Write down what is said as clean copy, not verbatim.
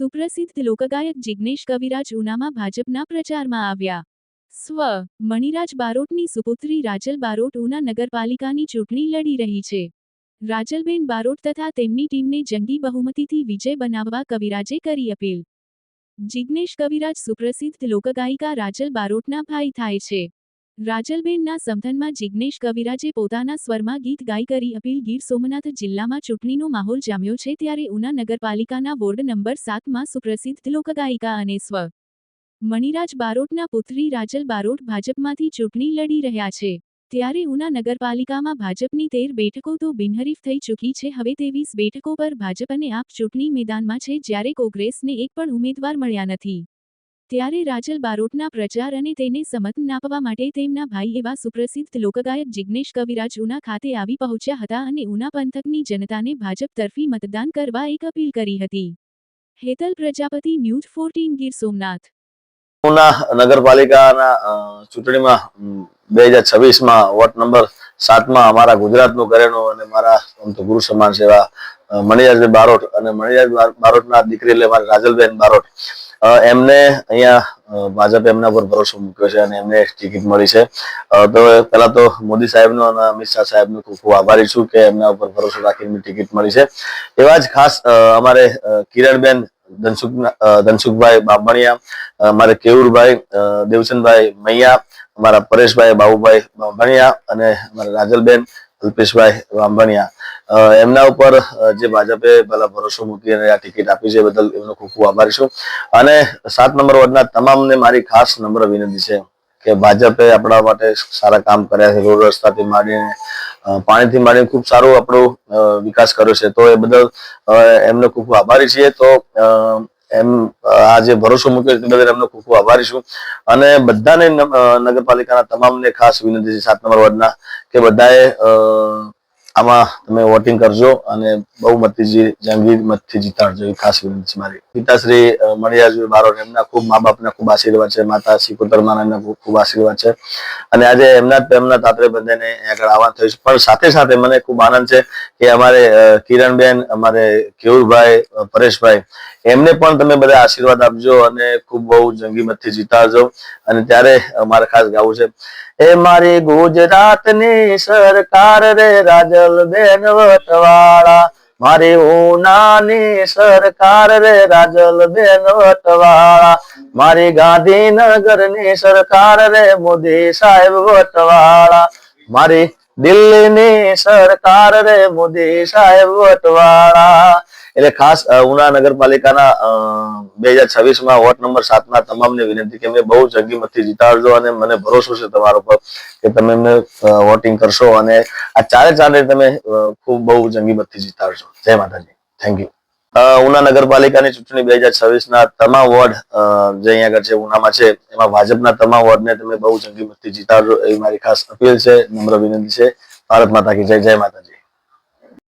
સુપ્રસિદ્ધ લોકગાયક જિગ્નેશ કવિરાજ ઉનામાં ભાજપના પ્રચારમાં આવ્યા. સ્વ. મણિરાજ બારોટની સુપુત્રી રાજલ બારોટ ઉના નગરપાલિકાની ચૂંટણી લડી રહી છે. રાજલબેન બારોટ તથા તેમની ટીમને જંગી બહુમતીથી વિજય બનાવવા કવિરાજે કરી અપીલ. જિગ્નેશ કવિરાજ સુપ્રસિદ્ધ લોકગાયિકા રાજલ બારોટના ભાઈ થાય છે. રાજલબેનના સમર્થનમાં જિગ્નેશ કવિરાજે પોતાના સ્વરમાં ગીત ગાઈ કરી અપીલ. ગીર સોમનાથ જિલ્લામાં ચૂંટણીનો માહોલ જામ્યો છે ત્યારે ઉના નગરપાલિકાના વોર્ડ નંબર 7માં સુપ્રસિદ્ધ લોકગાયિકા અને સ્વ. મણિરાજ બારોટના પુત્રી રાજલ બારોટ ભાજપમાંથી ચૂંટણી લડી રહ્યા છે. ત્યારે ઉના નગરપાલિકામાં ભાજપની 13 બેઠકો તો બિનહરીફ થઈ ચૂકી છે. હવે 23 બેઠકો પર ભાજપ અને આપ ચૂંટણી મેદાનમાં છે જ્યારે કોંગ્રેસને એક પણ ઉમેદવાર મળ્યા નથી. ત્યારે રાજલ બારોટના પ્રચાર અને તેને સમર્થન આપવા માટે તેમના ભાઈ એવા સુપ્રસિદ્ધ લોકગાયક જિગ્નેશ કવિરાજ ઉના ખાતે આવી પહોંચ્યા હતા અને ઉના પંથકની જનતાને ભાજપ તરફી મતદાન કરવા એક અપીલ કરી હતી. હેતલ પ્રજાપતિ, ન્યૂઝ 14 ગીર સોમનાથ. ઉના નગરપાલિકાના ચૂંટણીમાં 2026માં વોર્ડ નંબર 7માં અમારા ગુજરાતનું ઘરેણું અને મારા ગુરુ સમાન છે એવા મણિરાજભાઈ બારોટ અને મણિરાજ બારોટના દીકરી એટલે મારી રાજલબેન બારોટ એમને અહીંયા ભાજપે એમના પર ભરોસો મૂક્યો છે અને એમને ટિકિટ મળી છે. તો પહેલા તો મોદી સાહેબનો અને અમિત શાહ સાહેબનો ખૂબ ખૂબ આભારી છું કે એમના ઉપર ભરોસો રાખીને ટિકિટ મળી છે. એવા જ ખાસ અમારે કિરણબેન ધનસુખભાઈ બાંભણિયા, અમારે કેવુરભાઈ દેવચંદભાઈ મૈયા, અમારા પરેશભાઈ બાબુભાઈ બાંભણિયા અને અમારા રાજલબેન અલ્પેશભાઈ બાંભણિયા એમના ઉપર જે ભાજપે પહેલા ભરોસો મૂકી અને આ ટિકિટ આપી છે બદલ એમનો ખૂબ ખૂબ આભારી છું. અને 7 નંબર વોર્ડના તમામને મારી ખાસ નમ્ર વિનંતી છે કે ભાજપે આપણા માટે સારા કામ કર્યા છે. રોડ રસ્તાથી માંડીને પાણીથી માંડીને ખૂબ સારો આપણો વિકાસ કર્યો છે. તો એ બદલ એમનો ખૂબ ખૂબ આભારી છીએ. તો એમ આ જે ભરોસો મૂક્યો છે તે બદલ એમનો ખૂબ ખૂબ આભારી છું. અને બધાને નગરપાલિકાના તમામને ખાસ વિનંતી છે 7 નંબર વોર્ડના કે બધાએ આમાં તમે વોટિંગ કરજો અને બહુમતીજી જંગી મતથી જીતાડજો એ ખાસ વિનંતી છે મારી. પિતાશ્રી મણિરાજભાઈ બારોટ એમના ખૂબ મા બાપના ખૂબ આશીર્વાદ છે, માતા સિકોતર માના ખૂબ ખૂબ આશીર્વાદ છે અને આજે એમના તાતરે બંધાને આગળ આવવાનું થયું છે. પણ સાથે સાથે મને ખૂબ આનંદ છે કે અમારે કિરણબેન, અમારે કેવુરભાઈ, પરેશભાઈ એમને પણ તમે બધા આશીર્વાદ આપજો અને ખૂબ બહુ જંગી મતથી જીતાડજો. અને ત્યારે મારે ખાસ ગાવું છે એ મારી ગુજરાતની સરકાર રે રાજલબેન વટવાળા, મારી ઉનાની સરકાર રે રાજલબેન વટવાળા, મારી ગાંધીનગરની સરકાર રે મોદી સાહેબ વટવાળા, મારી દિલ્હીની સરકાર રે મોદી સાહેબ વટવાળા. એટલે ખાસ ઉના નગરપાલિકાના 2026માં વોર્ડ નંબર 7ના તમામને વિનંતી કે મેં બહુ જંગી મતથી જીતાડજો અને મને ભરોસો છે તમારા પર કે તમે એમને વોટિંગ કરશો અને આ ચારે તમે ખૂબ બહુ જંગી મતથી જીતાડશો. જય માતાજી. Thank you. ઉના નગરપાલિકાની ચૂંટણી 2026ના તમામ વોર્ડ જે અહીંયા આગળ છે ઉનામાં છે એમાં ભાજપના તમામ વોર્ડને તમે બહુ જંગી મતથી જીતાડજો એવી મારી ખાસ અપીલ છે, નમ્ર વિનંતી છે. ભારત માતા કી જય. જય માતાજી.